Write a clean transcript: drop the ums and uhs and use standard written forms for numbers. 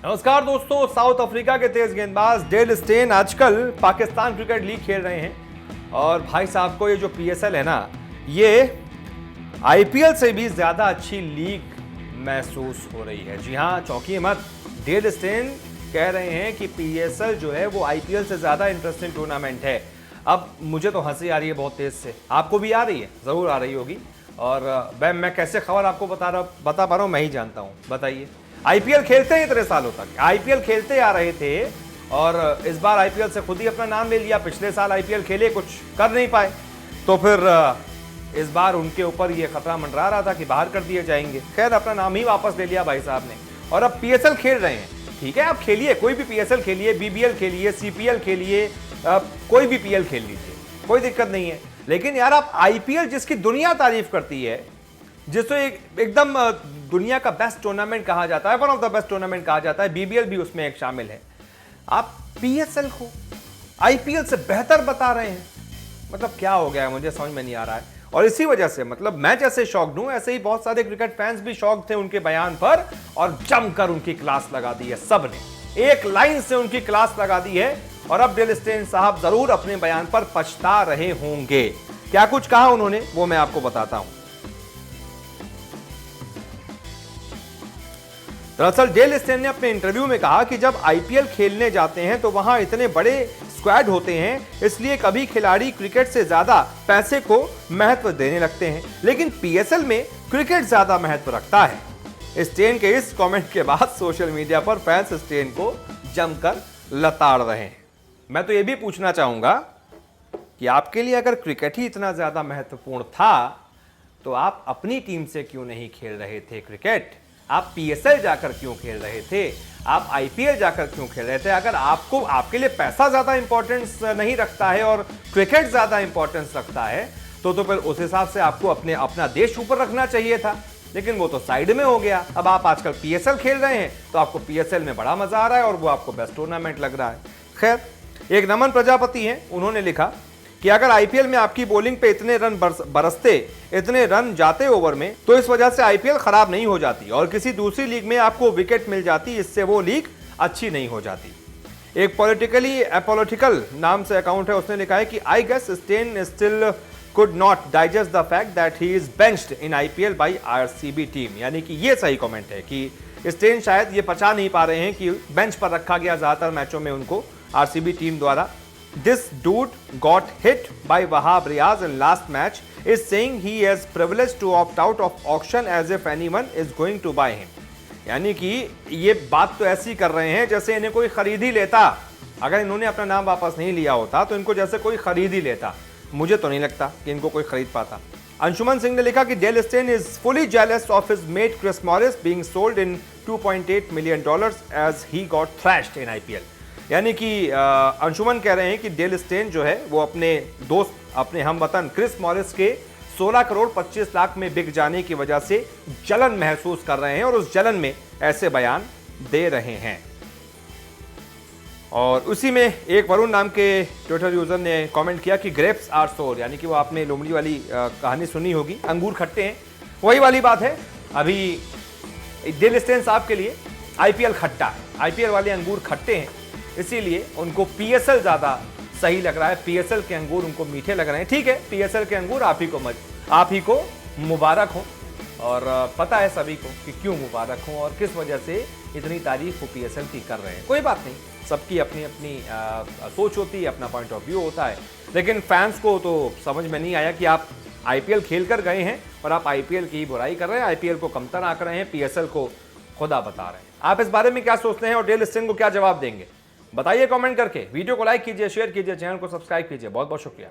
नमस्कार दोस्तों, south Africa के तेज गेंदबाज डेल स्टेन आजकल पाकिस्तान क्रिकेट लीग खेल रहे हैं। और भाई साहब को ये जो पीएसएल है ना, ये आईपीएल से भी ज्यादा अच्छी लीग महसूस हो रही है। जी हाँ, चौंकिए मत, डेल स्टेन कह रहे हैं कि पीएसएल जो है वो आईपीएल से ज्यादा इंटरेस्टिंग टूर्नामेंट है। अब मुझे तो हंसी आ रही है बहुत तेज से, आपको भी आ रही है, जरूर आ रही होगी। और मैं कैसे खबर आपको बता पा रहा हूं, मैं ही जानता हूं। बताइए, आईपीएल खेलते हैं इतने सालों तक, आईपीएल खेलते आ रहे थे और इस बार आईपीएल से खुद ही अपना नाम ले लिया। पिछले साल आईपीएल खेले, कुछ कर नहीं पाए, तो फिर इस बार उनके ऊपर ये खतरा मंडरा रहा था कि बाहर कर दिए जाएंगे। खैर, अपना नाम ही वापस ले लिया भाई साहब ने और अब पीएसएल खेल रहे हैं। ठीक है, आप खेलिए, कोई भी पीएसएल खेलिए, बीबीएल खेलिए, सीपीएल खेलिए, कोई भी पीएल खेल लीजिए, कोई दिक्कत नहीं है। लेकिन यार, आप आईपीएल जिसकी दुनिया तारीफ करती है, जिसको एकदम दुनिया का बेस्ट टूर्नामेंट कहा जाता है, one of the best tournament कहा जाता है, बीबीएल भी उसमें एक शामिल है, आप पीएसएल को आईपीएल से बेहतर बता रहे हैं। मतलब क्या हो गया है, मुझे समझ में नहीं आ रहा है। और इसी वजह से, मतलब मैं जैसे शॉक्ड हूं, ऐसे ही बहुत सारे क्रिकेट फैंस भी शॉक्ड थे उनके बयान पर और जमकर उनकी क्लास लगा दी है। सबने एक लाइन से उनकी क्लास लगा दी है और अब डेल स्टेन साहब जरूर अपने बयान पर पछता रहे होंगे। क्या कुछ कहा उन्होंने, वो मैं आपको बताता हूं। दरअसल डेल स्टेन ने अपने इंटरव्यू में कहा कि जब आईपीएल खेलने जाते हैं तो वहां इतने बड़े स्क्वाड होते हैं, इसलिए कभी खिलाड़ी क्रिकेट से ज्यादा पैसे को महत्व देने लगते हैं, लेकिन पीएसएल में क्रिकेट ज्यादा महत्व रखता है। स्टेन के इस कमेंट के बाद सोशल मीडिया पर फैंस स्टेन को जमकर लताड़ रहे हैं। मैं तो यह भी पूछना चाहूंगा कि आपके लिए अगर क्रिकेट ही इतना ज्यादा महत्वपूर्ण था तो आप अपनी टीम से क्यों नहीं खेल रहे थे क्रिकेट? आप पीएसएल जाकर क्यों खेल रहे थे? आप आईपीएल जाकर क्यों खेल रहे थे? अगर आपको, आपके लिए पैसा ज्यादा इंपॉर्टेंस नहीं रखता है और क्रिकेट ज्यादा इंपॉर्टेंस रखता है, तो फिर उस हिसाब से आपको अपना देश ऊपर रखना चाहिए था। लेकिन वो तो साइड में हो गया। अब आप आजकल पीएसएल खेल रहे हैं तो आपको पीएसएल में बड़ा मजा आ रहा है और वो आपको बेस्ट टूर्नामेंट लग रहा है। खैर, एक नमन प्रजापति हैं, उन्होंने लिखा कि अगर आईपीएल में आपकी बॉलिंग पे इतने रन बरसते, इतने रन जाते ओवर में, तो इस वजह से आईपीएल खराब नहीं हो जाती और किसी दूसरी लीग में आपको विकेट मिल जाती, इससे वो लीग अच्छी नहीं हो जाती। एक पॉलिटिकली अपोलिटिकल नाम से अकाउंट है, उसने लिखा है कि I guess Steyn still could not digest the fact that he is benched in IPL by RCB team. यानी कि ये सही कमेंट है कि स्टेन शायद ये पचा नहीं पा रहे हैं कि बेंच पर रखा गया ज्यादातर मैचों में उनको आरसीबी टीम द्वारा। This dude got hit by Wahab Riaz in last match is saying he has privilege to opt out of auction as if anyone is going to buy him। यानी कि ये बात तो ऐसी कर रहे हैं जैसे इन्हें कोई खरीद ही लेता। अगर इन्होंने अपना नाम वापस नहीं लिया होता तो इनको जैसे कोई खरीद ही लेता। मुझे तो नहीं लगता कि इनको कोई खरीद पाता। अंशुमन सिंह ने लिखा कि Dale Steyn is fully jealous of his mate Chris Morris being sold in $2.8 million as he got thrashed in IPL। यानी कि अंशुमन कह रहे हैं कि डेल स्टेन जो है वो अपने दोस्त, अपने हमवतन क्रिस मॉरिस के 16 करोड़ 25 लाख में बिक जाने की वजह से जलन महसूस कर रहे हैं और उस जलन में ऐसे बयान दे रहे हैं। और उसी में एक वरुण नाम के ट्विटर यूजर ने कमेंट किया कि ग्रेप्स आर सोर, यानी कि वो आपने लोमड़ी वाली कहानी सुनी होगी, अंगूर खट्टे हैं, वही वाली बात है। अभी डेल स्टेन साहब के लिए आईपीएल खट्टा है, आईपीएल वाले अंगूर खट्टे हैं, इसीलिए उनको पीएसएल ज्यादा सही लग रहा है। पीएसएल के अंगूर उनको मीठे लग रहे हैं। ठीक है, पीएसएल के अंगूर आप ही को मुबारक हो और पता है सभी को कि क्यों मुबारक हो और किस वजह से इतनी तारीफ वो पीएसएल की कर रहे हैं। कोई बात नहीं, सबकी अपनी अपनी सोच होती है, अपना पॉइंट ऑफ व्यू होता है। लेकिन फैंस को तो समझ में नहीं आया कि आप आईपीएल खेल कर गए हैं और आप आईपीएल की बुराई कर रहे हैं, आईपीएल को कमतर आंक रहे हैं, पीएसएल को खुदा बता रहे हैं। आप इस बारे में क्या सोचते हैं और डेल स्टेन को क्या जवाब देंगे, बताइए कमेंट करके। वीडियो को लाइक कीजिए, शेयर कीजिए, चैनल को सब्सक्राइब कीजिए। बहुत बहुत शुक्रिया।